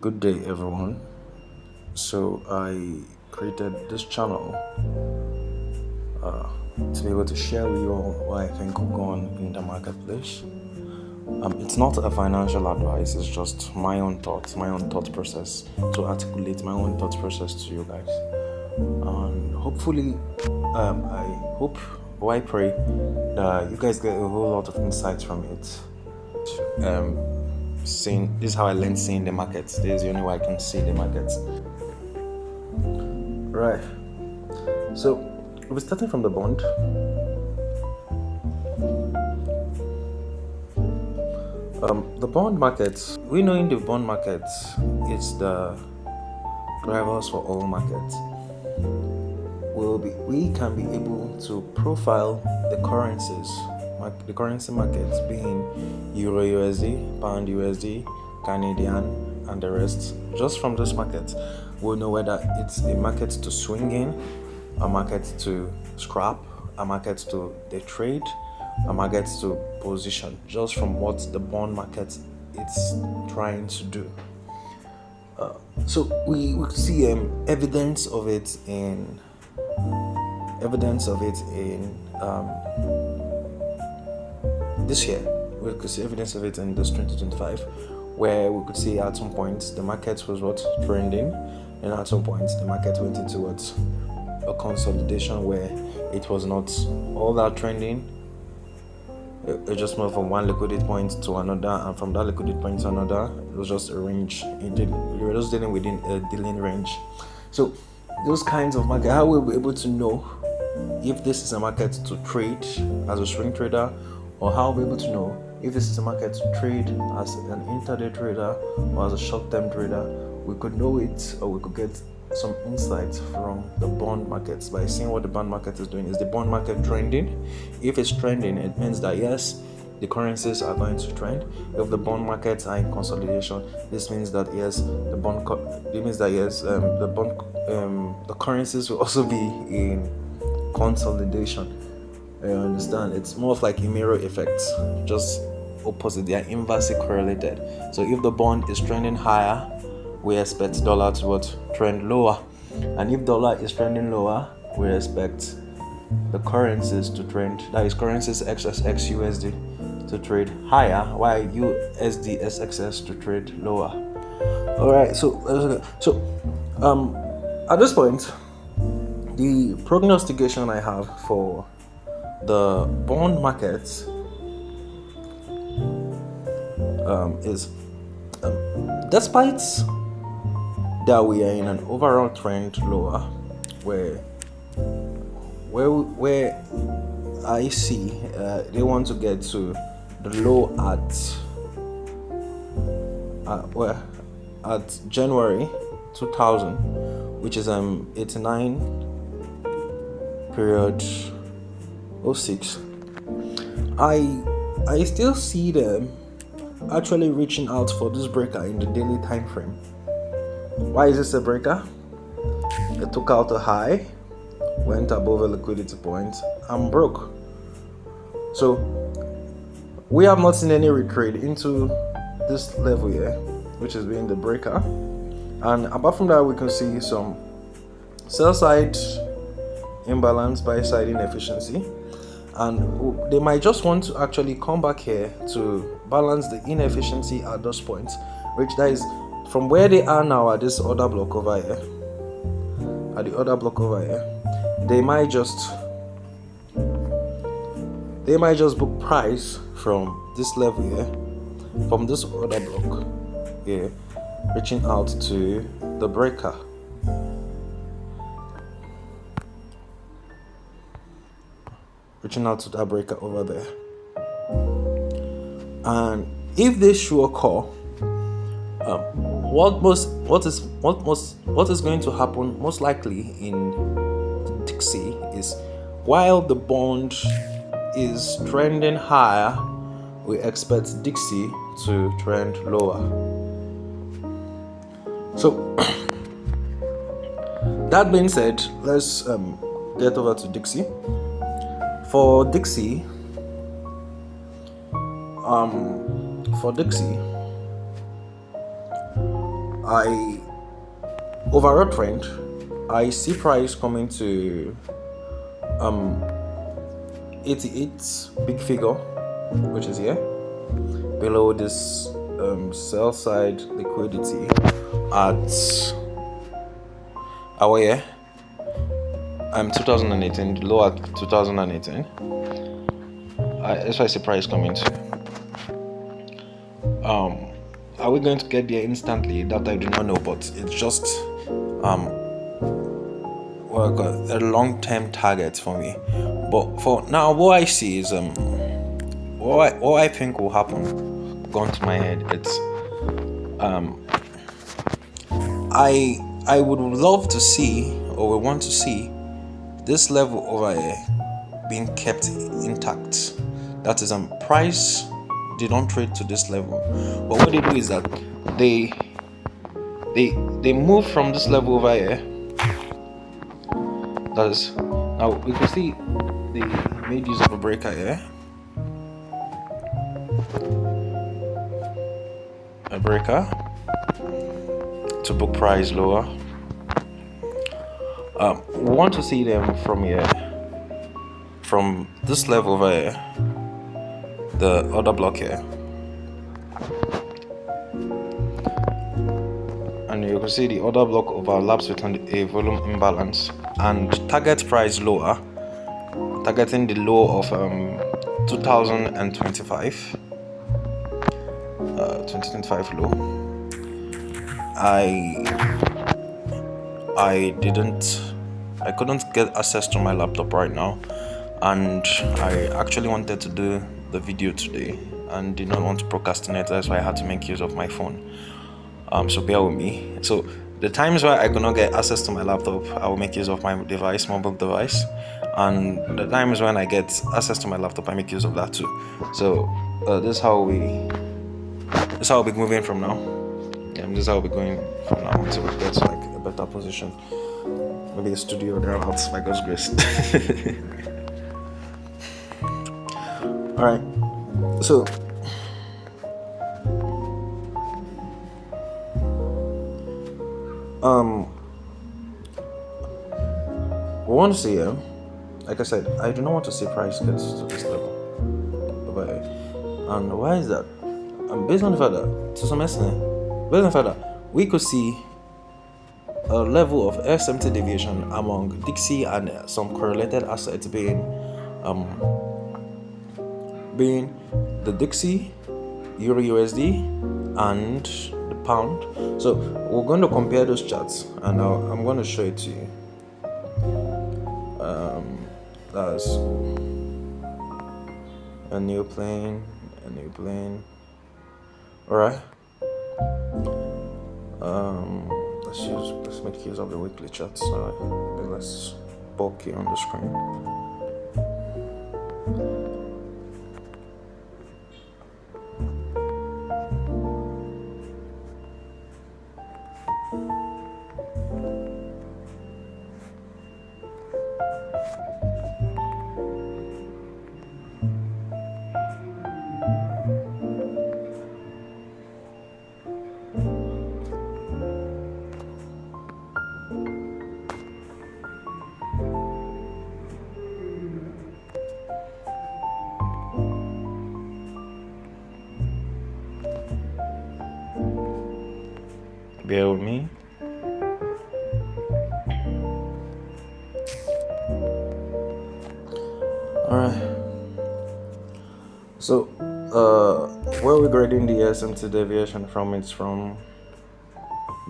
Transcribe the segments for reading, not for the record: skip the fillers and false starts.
Good day, everyone. So, I created this channel to be able to share with you all what I think will go on in the marketplace. It's not a financial advice, it's just my own thoughts, my own thought process to articulate my own thought process to you guys. And hopefully, I hope or I pray that you guys get a whole lot of insights from it. Seeing this is how I learned seeing the markets. This is the only way I can see the markets. Right. So we're starting from the bond. The bond market. We know in the bond market, it's the drivers for all markets. We can be able to profile the currencies, the currency markets being Euro USD, Pound USD, Canadian, and the rest. Just from this market, we'll know whether it's a market to swing in, a market to scrap, a market to day trade, a market to position. Just from what the bond market is trying to do. So we see evidence of it in this year. We could see evidence of it in this 2025, where we could see at some point the market was trending, and at some point the market went into a consolidation where it was not all that trending. It just moved from one liquidity point to another, and from that liquidity point to another, it was just a range. We were just dealing within a dealing range. So those kinds of market, how will we be able to know if this is a market to trade as a swing trader, or how we'll be able to know if this is a market to trade as an intraday trader or as a short-term trader? We could know it, or we could get some insights from the bond markets by seeing what the bond market is doing. Is the bond market trending? If it's trending, it means that yes, the currencies are going to trend. If the bond markets are in consolidation, this means that yes, the currencies will also be in consolidation. You understand? It's more of like a mirror effect, just opposite. They are inversely correlated. So if the bond is trending higher, we expect dollar to trend lower, and if dollar is trending lower, we expect the currencies to trend, that is currencies XSX USD, to trade higher, while USD SXS to trade lower. All right. So at this point, the prognostication I have for the bond market is, despite that we are in an overall trend lower, where I see they want to get to the low at January 2000, which is 89 period 06. I still see them actually reaching out for this breaker in the daily time frame. Why is this a breaker? It took out a high, went above a liquidity point, and broke. So we have not seen any retreat into this level here, which is being the breaker. And apart from that, we can see some sell side imbalance, buy side inefficiency, and they might just want to actually come back here to balance the inefficiency at those points, which that is from where they are now at this other block over here. At the other block over here, they might just book price from this level here, from this other block here, reaching out to the breaker. Reaching out to that breaker over there. And if this should occur, what is going to happen most likely in DXY is, while the bond is trending higher, we expect DXY to trend lower. So that being said, let's get over to DXY. For DXY, I overall trend, I see price coming to 88 big figure, which is here below this sell side liquidity at our year 2018, low at 2018. That's why I see price coming to. Are we going to get there instantly? That I do not know, but it's just a long-term target for me. But for now, what I see is what I think will happen. Gone to my head. It's I would love to see, or we want to see, this level over here being kept intact. That is price. They don't trade to this level, but what they do is that they move from this level over here. That is, now we can see they made use of a breaker here, a breaker to book price lower. We want to see them from here, from this level over here, the other block here, and you can see the other block overlaps with a volume imbalance and target price lower, targeting the low of 2025 low. I couldn't get access to my laptop right now, and I actually wanted to do the video today and did not want to procrastinate. That's why I had to make use of my phone. So bear with me. So the times where I could not get access to my laptop, I will make use of my mobile device, and the times when I get access to my laptop, I make use of that too. So this is how I'll be moving from now. This is how I'll be going from now until we get to like a better position, maybe a studio thereabouts by God's grace. All right, so we want to see here. Like I said, I do not want to see price get to this level over here. And why is that? Based on the fact that, to some extent, based on the fact that we could see a level of SMT deviation among DXY and some correlated assets being the DXY, Euro USD, and the pound. So we're going to compare those charts, and I'm going to show it to you. That's a new plane. All right. Let's make use of the weekly charts. Let's bulky on the screen. Bear with me. Alright. So, where we're grading the SMT deviation from, it's from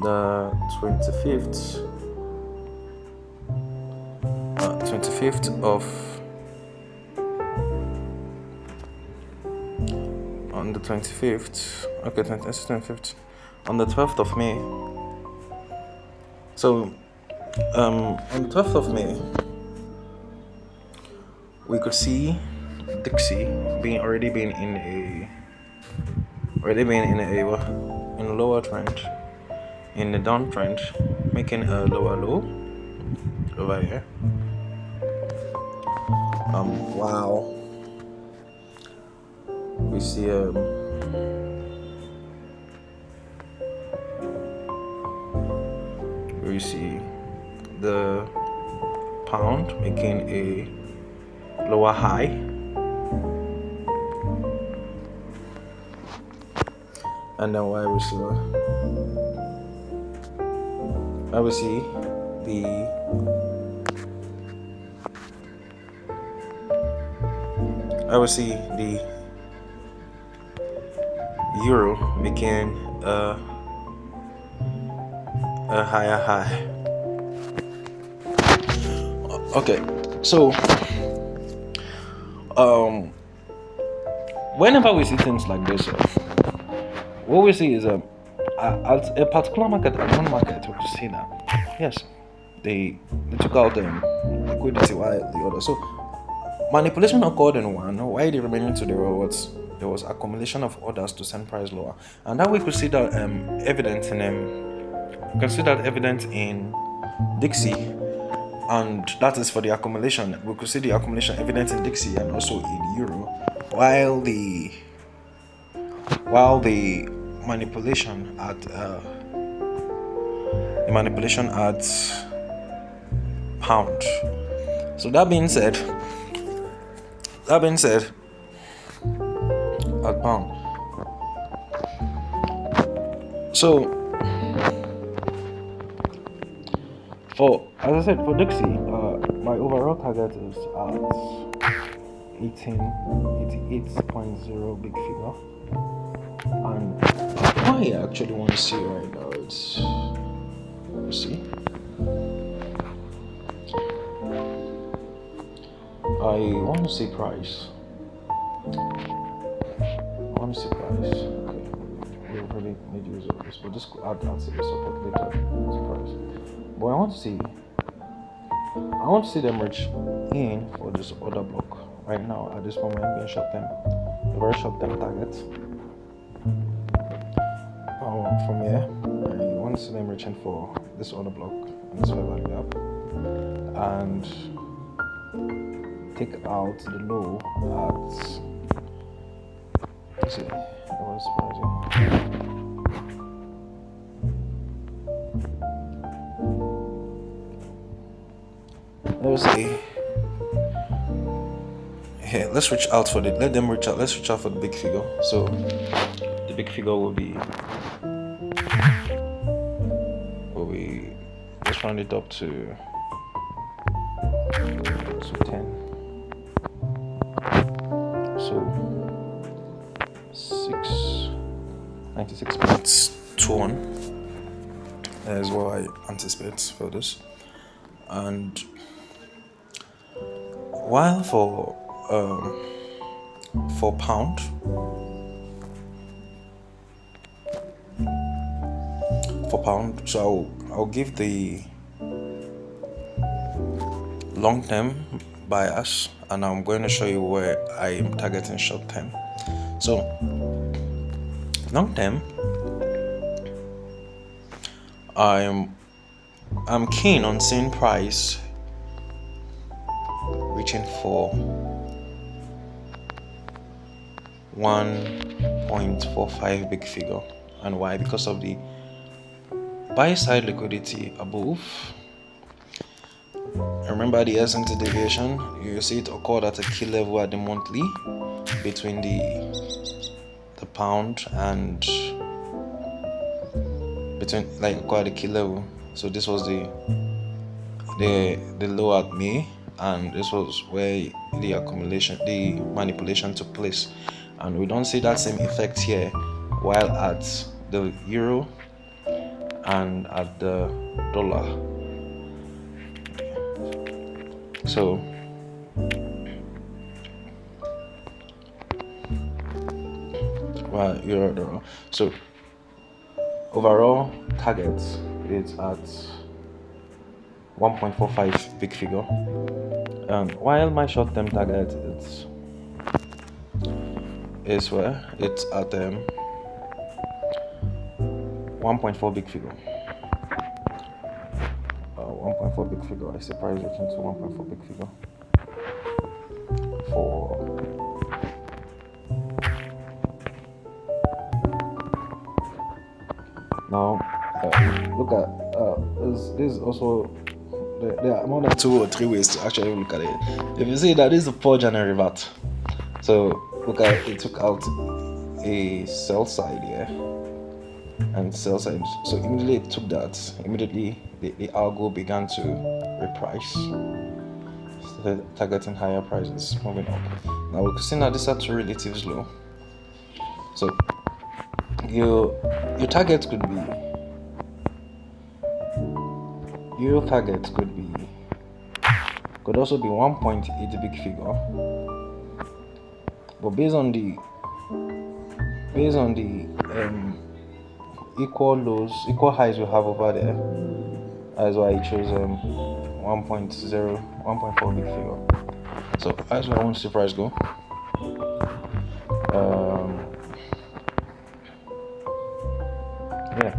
the 25th of on the 25th. Okay, 25th. On the 12th of May. So, on the 12th of May, we could see DXY already being in a lower trend, in the downtrend, making a lower low over here. Wow. We see we see the pound making a lower high, and then why we see the euro making a higher high. Okay, so whenever we see things like this, what we see is at a particular market, at one market, we see that yes, they took out liquidity while the other. So manipulation occurred in one, while the remaining two there was accumulation of orders to send price lower, and that we could see that evident in DXY, and that is for the accumulation. We could see the accumulation evident in DXY and also in euro, while the manipulation at pound. So that being said, at pound. So as I said, for DXY, my overall target is at 88.0 big figure, and what I actually want to see right now is, you see, I want to see price. Okay, we already made use of this, but just add to the support later to price. But I want to see them reach in for this order block right now at this moment, being short term, a very short term target. From here, I want to see them reaching for this order block and this fair value gap, and take out the low at, let's see, that was surprising. Let's see. Here, let's reach out for let them reach out. Let's reach out for the big figure. So the big figure will be let's round it up to 10. So 96.21 is what I anticipate for this. And while for pound, so I'll give the long term bias, and I'm going to show you where I am targeting short term. So long term, I'm keen on seeing price reaching for 1.45 big figure. And why? Because of the buy side liquidity above. Remember the S&T deviation, you see it occurred at a key level at the monthly between the pound and quite a key level. So this was the low at May, and this was where the manipulation took place, and we don't see that same effect here, while at the euro and at the dollar. So euro dollar. So overall target is at 1.45 big figure, while my short-term target is where it's at 1.4 big figure. 1.4 big figure. I see price reaching to 1.4 big figure for now. Look at this is also there are more than 2 or 3 ways to actually look at it. If you see that this is a poor January VAT, so look at it took out a sell side here and sell side. So immediately it took that. Immediately the algo began to reprice, targeting higher prices, moving up. Now we can see that these are 2 relatives low. So your target could be could also be 1.8 big figure, but based on the equal highs we have over there, that's why I chose 1.4 big figure. So that's why I want to see price go. Yeah,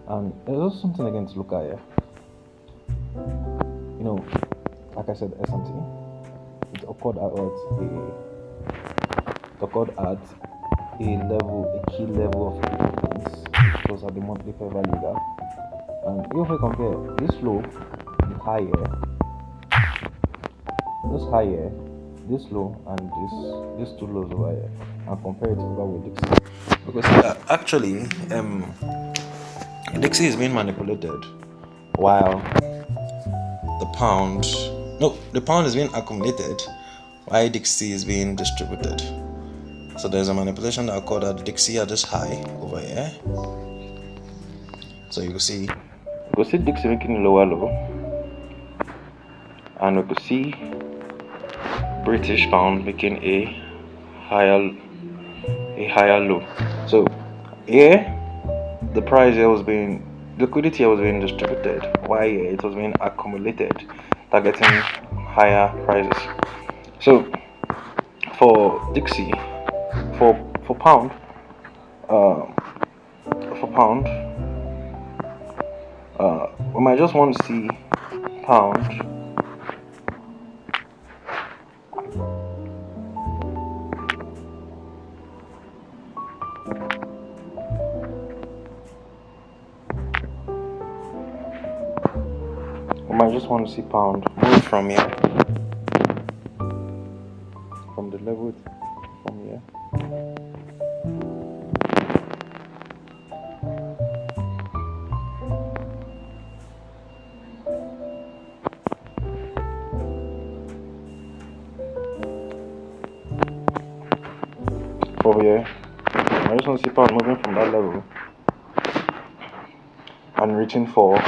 and there's also something again to look at here. You know, like I said, S&T, it occurred at a key level of resistance, which was at the monthly fair value gap. And if we compare this low with higher, this low, and these 2 lows over here, and compare it over with DXY, because actually DXY is being manipulated while the pound is being accumulated while DXY is being distributed. So there's a manipulation that occurred at DXY at this high over here. So you can see DXY making a lower low, and we could see British pound making a higher low. So here the price here was being liquidity here was being distributed, while here it was being accumulated, targeting higher prices. So for DXY, for pound, we might just want to see pound move from here, from the level from here. Over here, I just want to see pound moving from that level and reaching for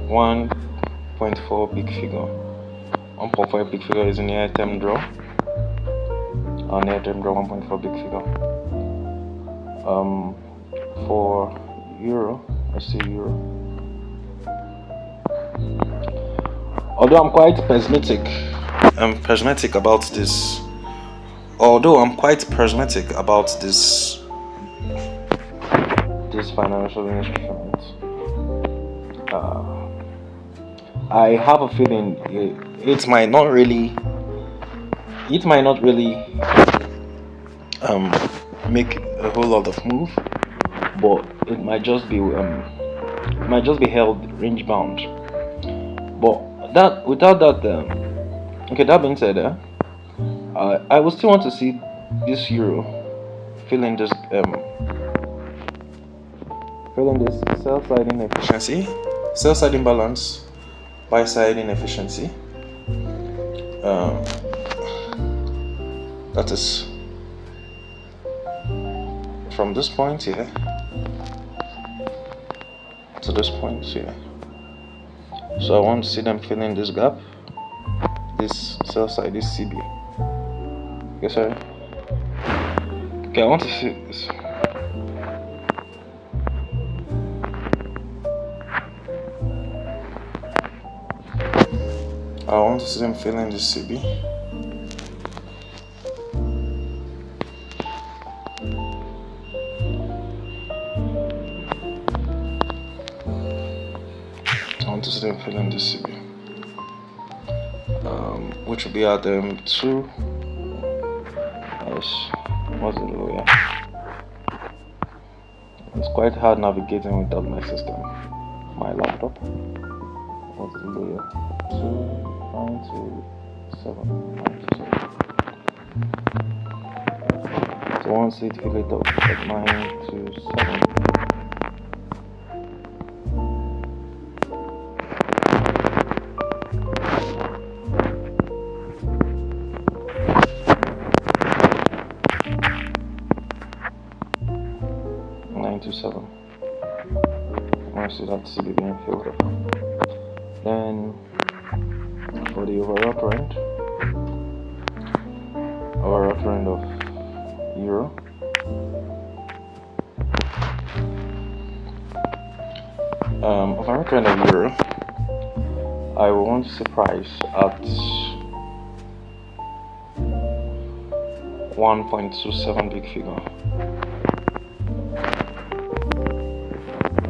1.4 big figure. 1.4 big figure is a near term draw. Near term draw 1.4 big figure. For euro, let's see euro. Although I'm quite pessimistic about this. This financial instrument, I have a feeling it might not really make a whole lot of move, but it might just be held range bound. But that that being said, I would still want to see this euro feeling this sell side inefficiency, sell side imbalance, buy side inefficiency. That is from this point here to this point here. So I want to see them filling this gap, this sell side, this CB. Okay, sorry. Okay, I want to see this. I want to see them filling this CB. I want to see them filling this CB. Which will be at 2 Yes, what's the low? Yeah, it's quite hard navigating without my system, my laptop. What's the low? 2 9 2 7 9 2 7. So once it fill it up at 927. 927. Once that CB being filled up, then for the overall trend of euro, overall trend of euro, I will want to see price at 1.27 big figure.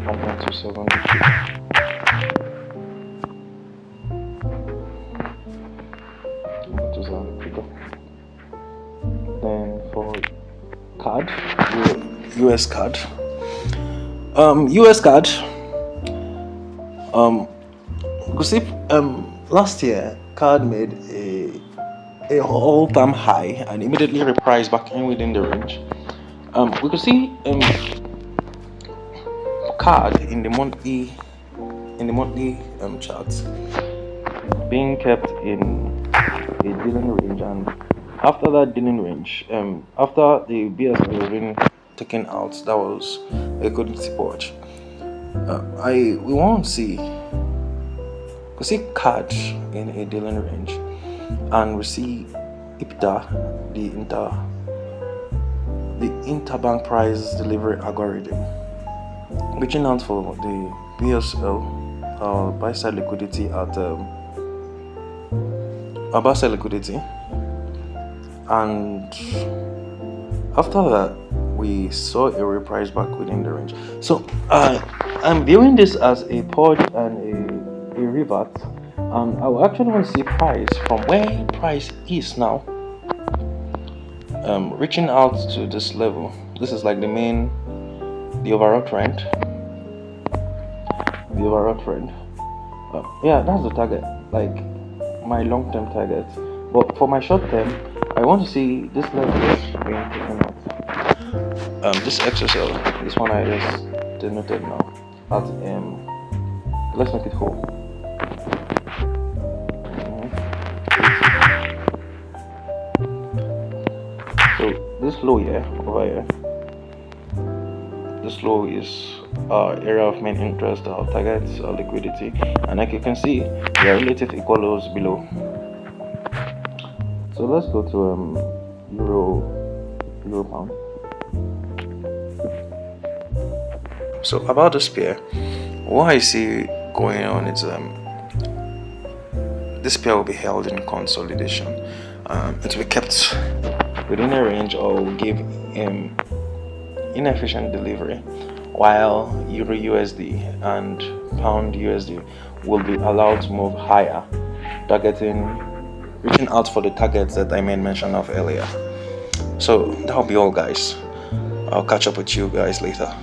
1.27 big figure. Then for card, US card. US card. You see, last year card made a all-time high and immediately repriced back in within the range. We could see card in the monthly charts being kept in a dealing range, and after that dealing range, after the BSL was being taken out, that was a good support. We want to see card in a dealing range, and we see IPTA, the interbank price delivery algorithm, reaching out for the BSL buy side liquidity at buy side liquidity, and after that we saw a reprice back within the range. So I'm viewing this as a purge and a revert, and I will actually want to see price from where price is now, reaching out to this level. This is like the overall trend. Yeah, that's the target, like my long-term target. But for my short-term, I want to see this level being taken out. This XSL, this one I just denoted now at let's make it whole. So this low here, over here, this low is our area of main interest, our targets, our liquidity, and like you can see, there are relative equal lows below. So let's go to euro pound. So about this pair, what I see going on is this pair will be held in consolidation. It will be kept within a range or will give inefficient delivery, while Euro USD and Pound USD will be allowed to move higher, reaching out for the targets that I made mention of earlier. So that'll be all, guys. I'll catch up with you guys later.